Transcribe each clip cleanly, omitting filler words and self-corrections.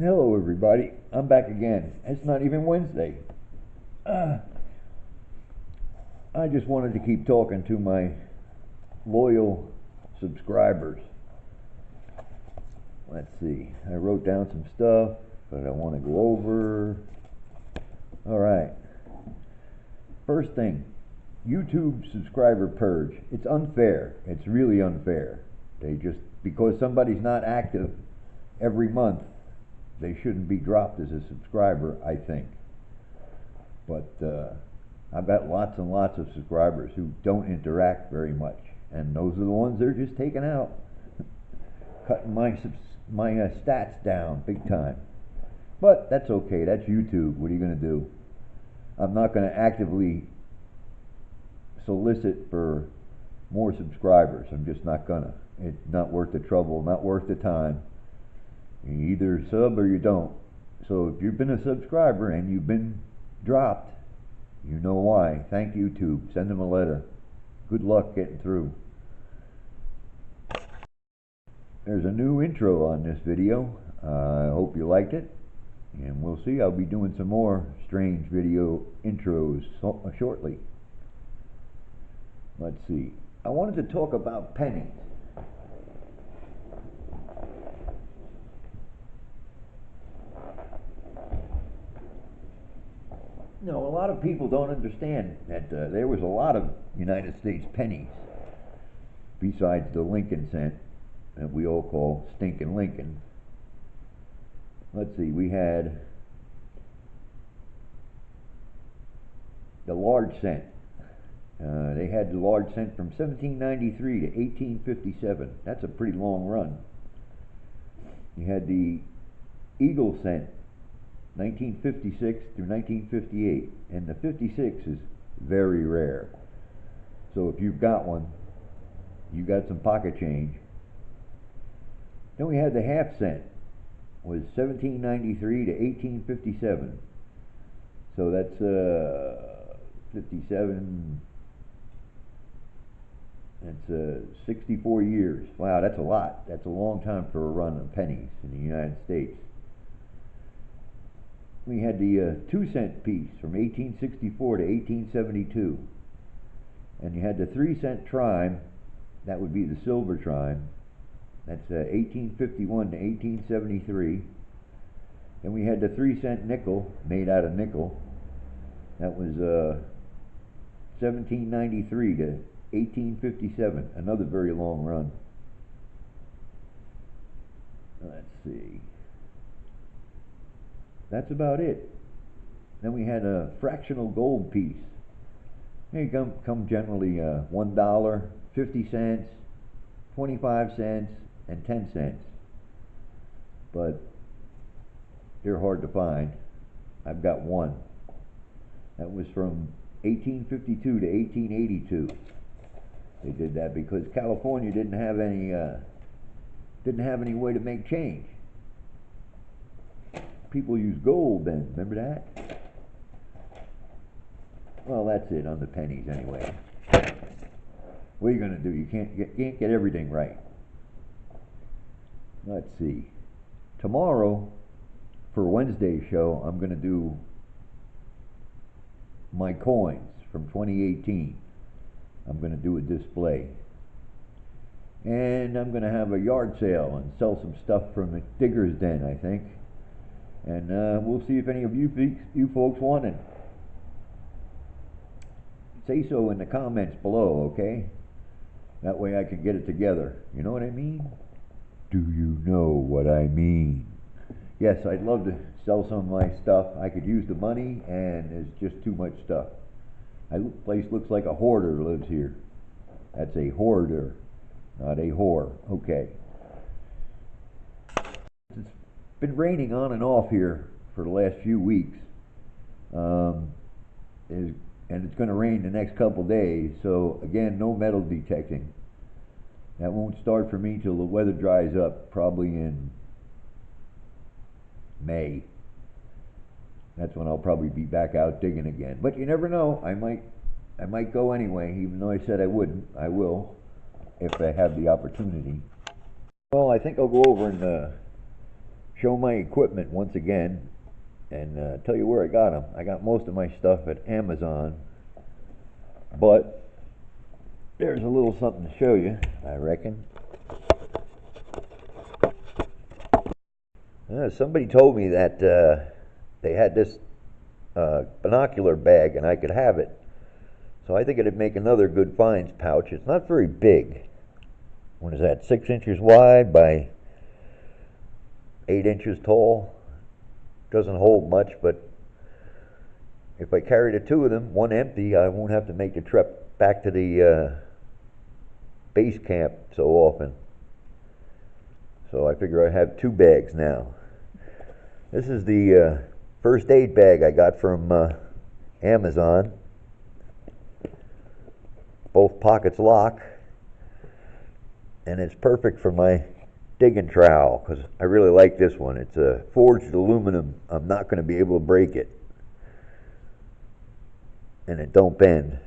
Hello, everybody. I'm back again. It's not even Wednesday. Uh, I just wanted to keep talking to my loyal subscribers. Let's see. I wrote down some stuff that I want to go over. All right. First thing, YouTube subscriber purge. It's unfair. It's really unfair. Because somebody's not active every month, they shouldn't be dropped as a subscriber, I think. But I've got lots and lots of subscribers who don't interact very much, and those are the ones they're just taking out, cutting my stats down big time. But that's okay. That's YouTube. What are you going to do? I'm not going to actively solicit for more subscribers. I'm just not gonna. It's not worth the trouble, not worth the time. You either sub or you don't. So if you've been a subscriber and you've been dropped, you know why. Thank YouTube. Send them a letter. Good luck getting through. There's a new intro on this video. I hope you liked it. And we'll see. I'll be doing some more strange video intros shortly. Let's see. I wanted to talk about pennies. You know, a lot of people don't understand that there was a lot of United States pennies besides the Lincoln cent that we all call stinking Lincoln. Let's see, we had the large cent. They had the large cent from 1793 to 1857. That's a pretty long run. You had the eagle cent, 1956 through 1958, and the 56 is very rare. So if you've got one, you got some pocket change. Then we had the half cent, was 1793 to 1857. So that's 57. That's 64 years. Wow, that's a lot. That's a long time for a run of pennies in the United States. We had the 2-cent piece from 1864 to 1872. And you had the 3-cent trime, that would be the silver trime. That's 1851 to 1873. Then we had the 3-cent nickel, made out of nickel. That was 1793 to 1857, another very long run. Let's see. That's about it. Then we had a fractional gold piece. They come generally $1, 50 cents, 25 cents, and 10 cents. But they're hard to find. I've got one. That was from 1852 to 1882. They did that because California didn't have any way to make change. People used gold then. Remember that? Well, that's it on the pennies anyway. What are you going to do? You can't get everything right. Let's see. Tomorrow, for Wednesday's show, I'm going to do my coins from 2018. I'm going to do a display. And I'm going to have a yard sale and sell some stuff from the Digger's Den, I think. And we'll see if any of you folks want it. Say so in the comments below, okay? That way I can get it together. You know what I mean? Do you know what I mean? Yes, I'd love to sell some of my stuff. I could use the money, and there's just too much stuff. The place looks like a hoarder lives here. That's a hoarder, not a whore. Okay. It's been raining on and off here for the last few weeks. And it's going to rain the next couple days. So again, no metal detecting. That won't start for me till the weather dries up, probably in May. That's when I'll probably be back out digging again. But you never know. I might go anyway, even though I said I wouldn't. I will, if I have the opportunity. Well, I think I'll go over and show my equipment once again and tell you where I got them. I got most of my stuff at Amazon, but there's a little something to show you, I reckon. Somebody told me that they had this binocular bag and I could have it. So I think it'd make another good finds pouch. It's not very big. What is that, 6 inches wide by 8 inches tall? Doesn't hold much, but if I carry the two of them, one empty, I won't have to make the trip back to the base camp so often. So I figure I have 2 bags now. This is the first aid bag I got from Amazon. Both pockets lock, and it's perfect for my digging trowel because I really like this one. It's a forged aluminum. I'm not going to be able to break it, and it don't bend.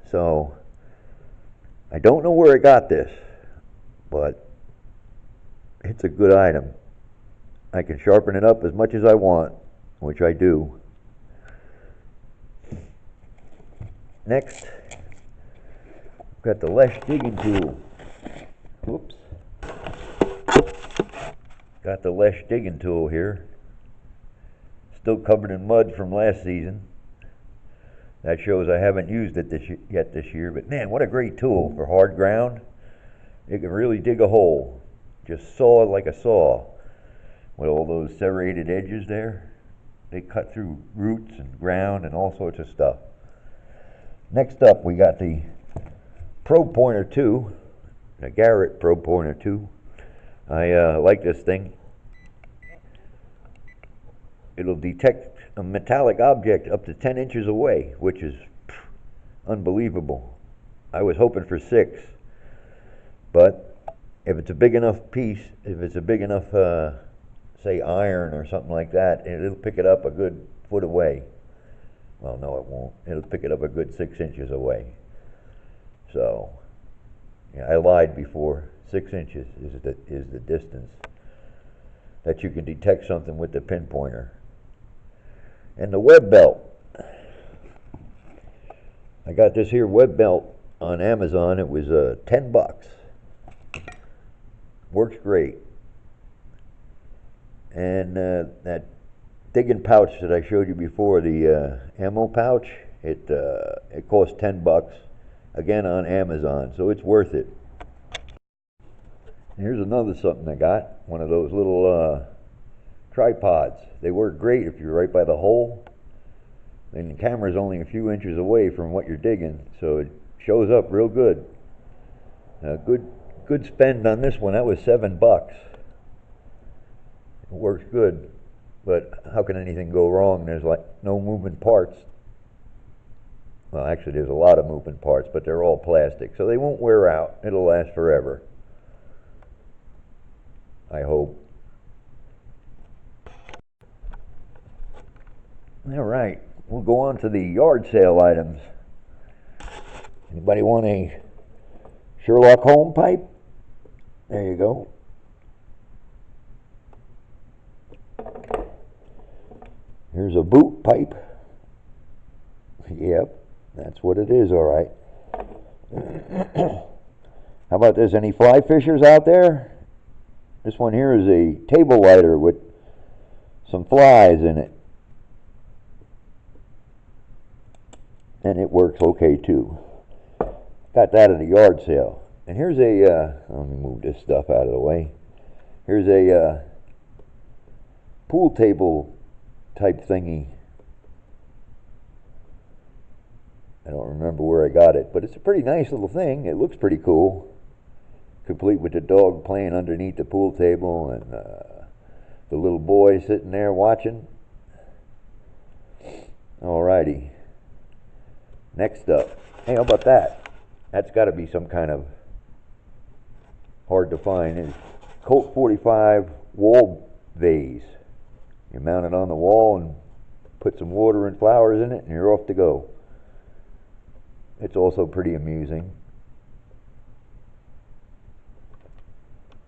So I don't know where I got this, but it's a good item. I can sharpen it up as much as I want, which I do. Next, got the Lesh digging tool. Whoops. Got the Lesh digging tool here. Still covered in mud from last season. That shows I haven't used it yet this year, but man, what a great tool for hard ground. It can really dig a hole. Just saw it like a saw. With all those serrated edges there. They cut through roots and ground and all sorts of stuff. Next up, we got the Probe Pointer 2, a Garrett Probe Pointer 2. I like this thing. It'll detect a metallic object up to 10 inches away, which is unbelievable. I was hoping for 6, but if it's a big enough piece, if it's a big enough, say iron or something like that, it'll pick it up a good foot away. Well, no, it won't. It'll pick it up a good 6 inches away. So, yeah, I lied before. 6 inches is the distance that you can detect something with the pinpointer. And the web belt. I got this here web belt on Amazon. It was $10. Works great. And that digging pouch that I showed you before, the ammo pouch, it cost $10. Again on Amazon, so it's worth it. Here's another something I got, one of those little tripods. They work great if you're right by the hole. And the camera's only a few inches away from what you're digging, so it shows up real good. Good spend on this one. That was $7. It works good, but how can anything go wrong? There's like no moving parts. Well, actually, there's a lot of moving parts, but they're all plastic, so they won't wear out. It'll last forever, I hope. All right, we'll go on to the yard sale items. Anybody want a Sherlock Holmes pipe? There you go. Here's a boot pipe. Yep. That's what it is, all right. How about this? Any fly fishers out there? This one here is a table lighter with some flies in it. And it works okay too. Got that at a yard sale. And here's a, let me move this stuff out of the way. Here's a pool table type thingy. I don't remember where I got it, but it's a pretty nice little thing. It looks pretty cool. Complete with the dog playing underneath the pool table and the little boy sitting there watching. Alrighty. Next up. Hey, how about that? That's got to be some kind of hard to find. It's Colt 45 wall vase. You mount it on the wall and put some water and flowers in it and you're off to go. It's also pretty amusing.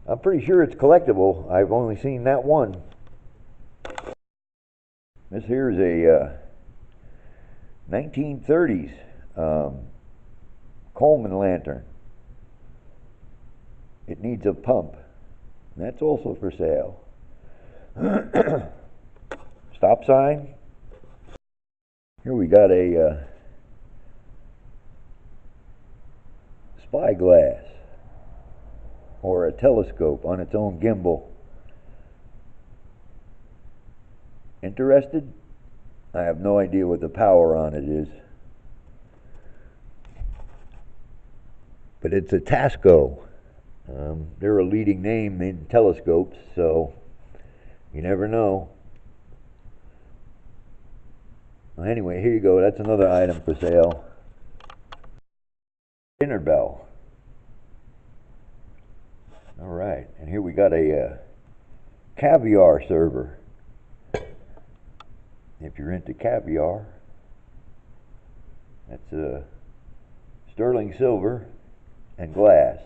I'm pretty sure it's collectible. I've only seen that one. This here is a 1930s Coleman lantern. It needs a pump. And that's also for sale. Stop sign. Here we got a spyglass or a telescope on its own gimbal. Interested? I have no idea what the power on it is. But it's a Tasco. They're a leading name in telescopes, so you never know. Well, anyway, here you go. That's another item for sale. Dinner bell. All right, and here we got a caviar server. If you're into caviar, that's sterling silver and glass,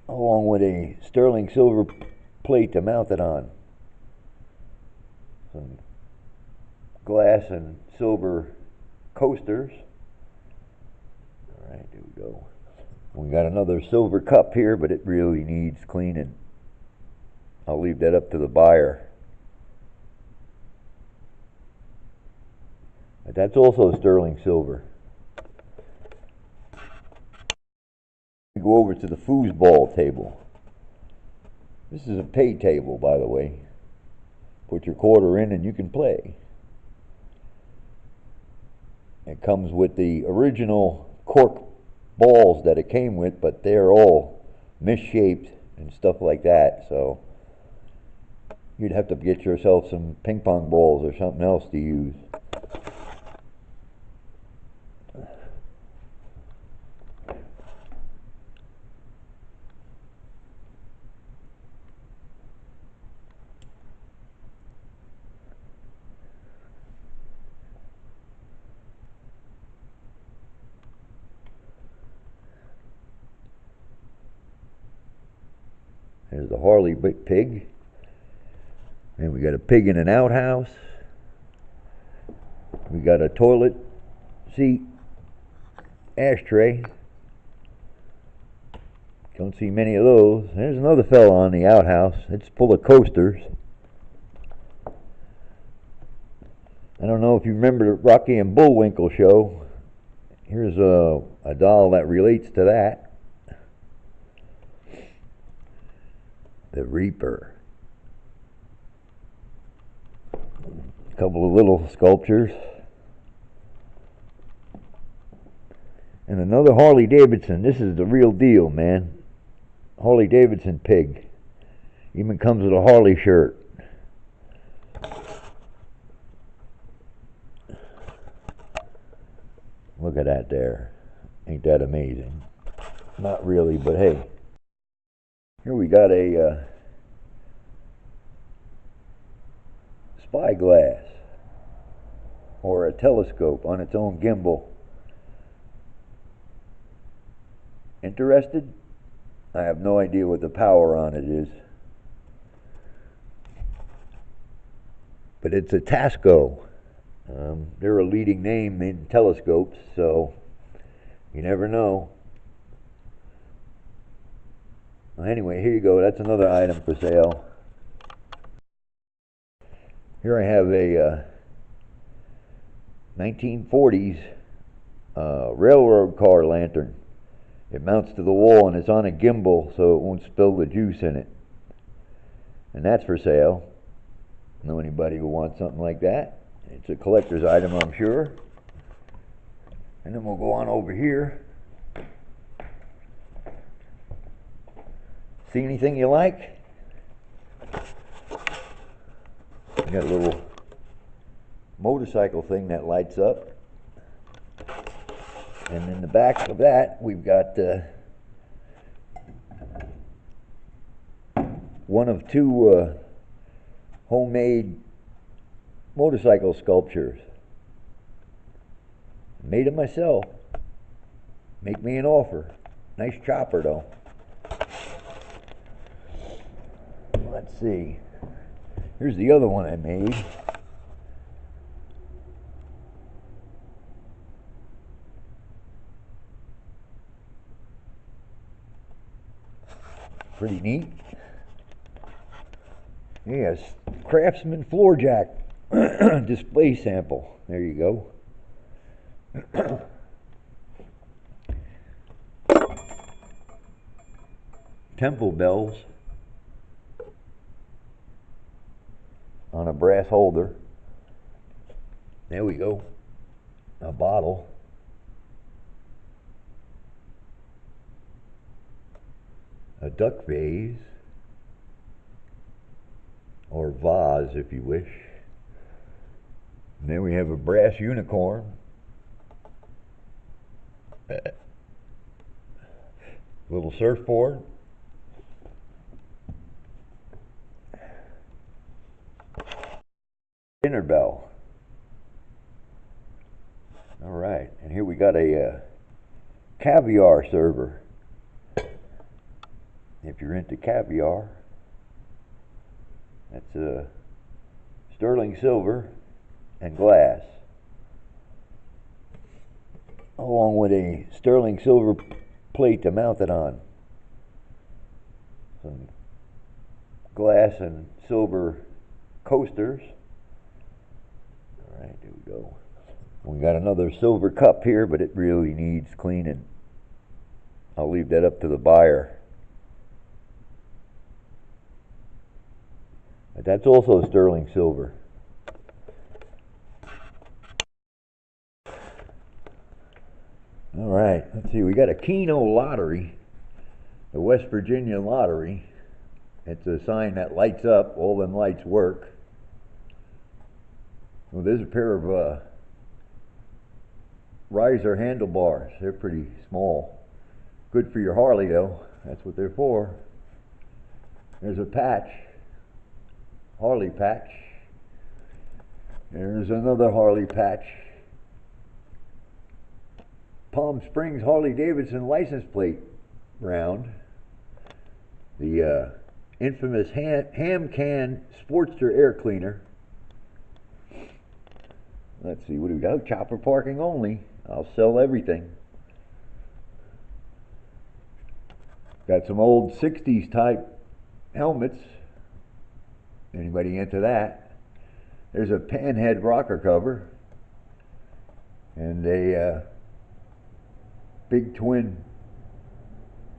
along with a sterling silver plate to mount it on. Some glass and silver coasters. All right, there we go. We got another silver cup here, but it really needs cleaning. I'll leave that up to the buyer. But that's also sterling silver. We go over to the foosball table. This is a pay table, by the way. Put your quarter in and you can play. It comes with the original cork balls that it came with, but they're all misshaped and stuff like that, so you'd have to get yourself some ping pong balls or something else to use. There's the Harley pig. And we got a pig in an outhouse. We got a toilet seat ashtray. Don't see many of those. There's another fella on the outhouse. It's full of coasters. I don't know if you remember the Rocky and Bullwinkle show. Here's a doll that relates to that. The Reaper. A couple of little sculptures. And another Harley Davidson. This is the real deal, man. Harley Davidson pig. Even comes with a Harley shirt. Look at that there. Ain't that amazing? Not really, but hey. Here we got a spyglass or a telescope on its own gimbal. Interested? I have no idea what the power on it is. But it's a Tasco. They're a leading name in telescopes, so you never know. Well, anyway, here you go. That's another item for sale. Here I have a 1940s railroad car lantern. It mounts to the wall and it's on a gimbal so it won't spill the juice in it. And that's for sale. Know anybody who wants something like that? It's a collector's item, I'm sure. And then we'll go on over here. See anything you like? Got a little motorcycle thing that lights up. And in the back of that, we've got one of two homemade motorcycle sculptures. Made it myself. Make me an offer. Nice chopper though. Let's see. Here's the other one I made. Pretty neat. Yes, Craftsman floor jack display sample. There you go. Temple bells on a brass holder. There we go. A bottle. A duck vase, or vase if you wish. And then we have a brass unicorn. Little surfboard. Dinner bell. All right, and here we got a caviar server. If you're into caviar, that's sterling silver and glass, along with a sterling silver plate to mount it on. Some glass and silver coasters. All right, there we go. We got another silver cup here, but it really needs cleaning. I'll leave that up to the buyer. But that's also sterling silver. All right, let's see. We got a Keno lottery, the West Virginia lottery. It's a sign that lights up. All them lights work. Well, there's a pair of riser handlebars. They're pretty small. Good for your Harley, though. That's what they're for. There's a patch. Harley patch. There's another Harley patch. Palm Springs Harley-Davidson license plate round. The infamous Ham Can Sportster air cleaner. Let's see, what do we got? Chopper parking only. I'll sell everything. Got some old 60s type helmets. Anybody into that? There's a panhead rocker cover and a big twin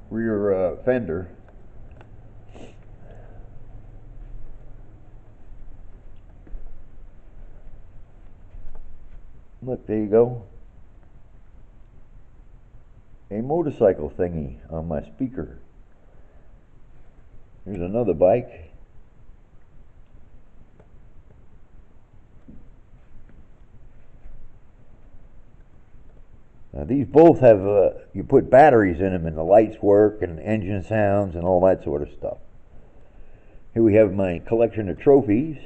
rear fender. Look, there you go. A motorcycle thingy on my speaker. Here's another bike. Now these both have, you put batteries in them and the lights work and engine sounds and all that sort of stuff. Here we have my collection of trophies.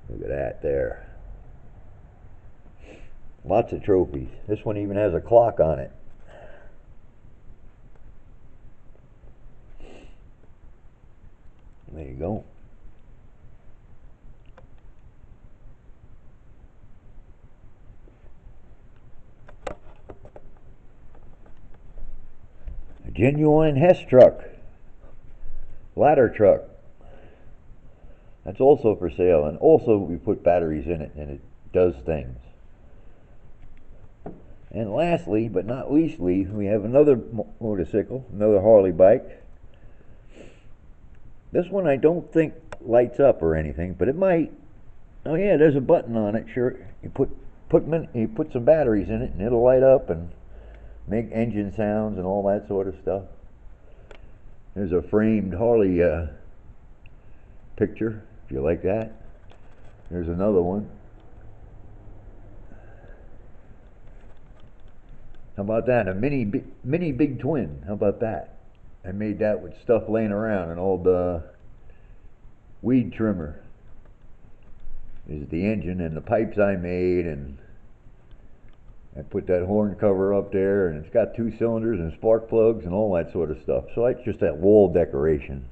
Look at that there. Lots of trophies. This one even has a clock on it. There you go. A genuine Hess truck. Ladder truck. That's also for sale, and also we put batteries in it and it does things. And lastly, but not leastly, we have another motorcycle, another Harley bike. This one I don't think lights up or anything, but it might. Oh yeah, there's a button on it. Sure, you put some batteries in it and it'll light up and make engine sounds and all that sort of stuff. There's a framed Harley picture, if you like that. There's another one. How about that? A mini big twin. How about that? I made that with stuff laying around. An old weed trimmer is the engine, and the pipes I made, and I put that horn cover up there, and it's got 2 cylinders and spark plugs and all that sort of stuff. So it's just that wall decoration.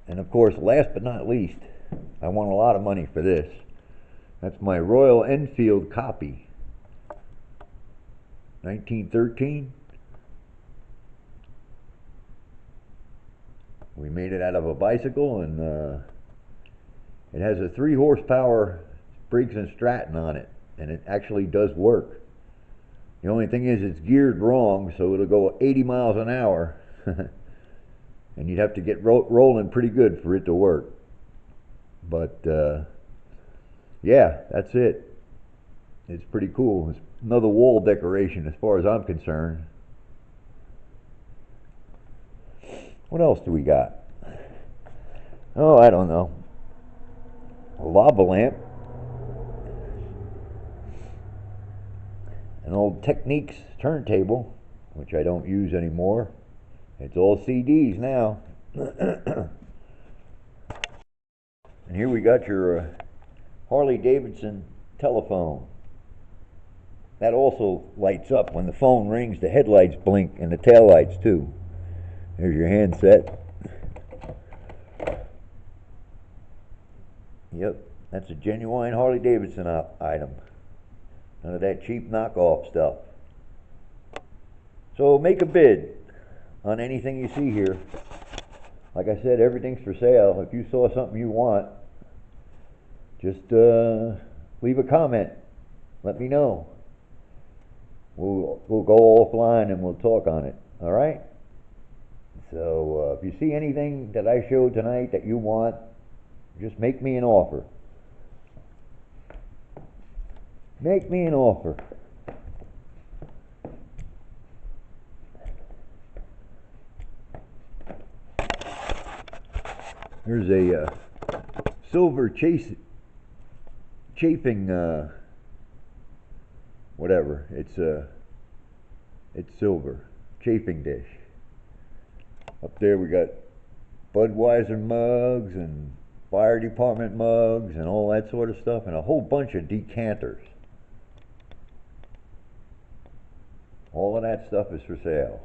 And of course, last but not least, I want a lot of money for this. That's my Royal Enfield copy. 1913. We made it out of a bicycle, and it has a 3 horsepower Briggs & Stratton on it, and it actually does work. The only thing is it's geared wrong, so it'll go 80 miles an hour. And you'd have to get rolling pretty good for it to work. But yeah, that's it. It's pretty cool. It's another wall decoration as far as I'm concerned. What else do we got? Oh, I don't know. A lava lamp. An old Technics turntable, which I don't use anymore. It's all CDs now. And here we got your Harley Davidson telephone. That also lights up when the phone rings. The headlights blink and the taillights too. There's your handset. Yep, that's a genuine Harley Davidson item. None of that cheap knockoff stuff. So make a bid on anything you see here. Like I said, everything's for sale. If you saw something you want, just leave a comment. Let me know. We'll go offline and we'll talk on it. All right? So if you see anything that I showed tonight that you want, just make me an offer. Make me an offer. Here's a silver chafing whatever. It's silver chafing dish. Up there we got Budweiser mugs and fire department mugs and all that sort of stuff, and a whole bunch of decanters. All of that stuff is for sale.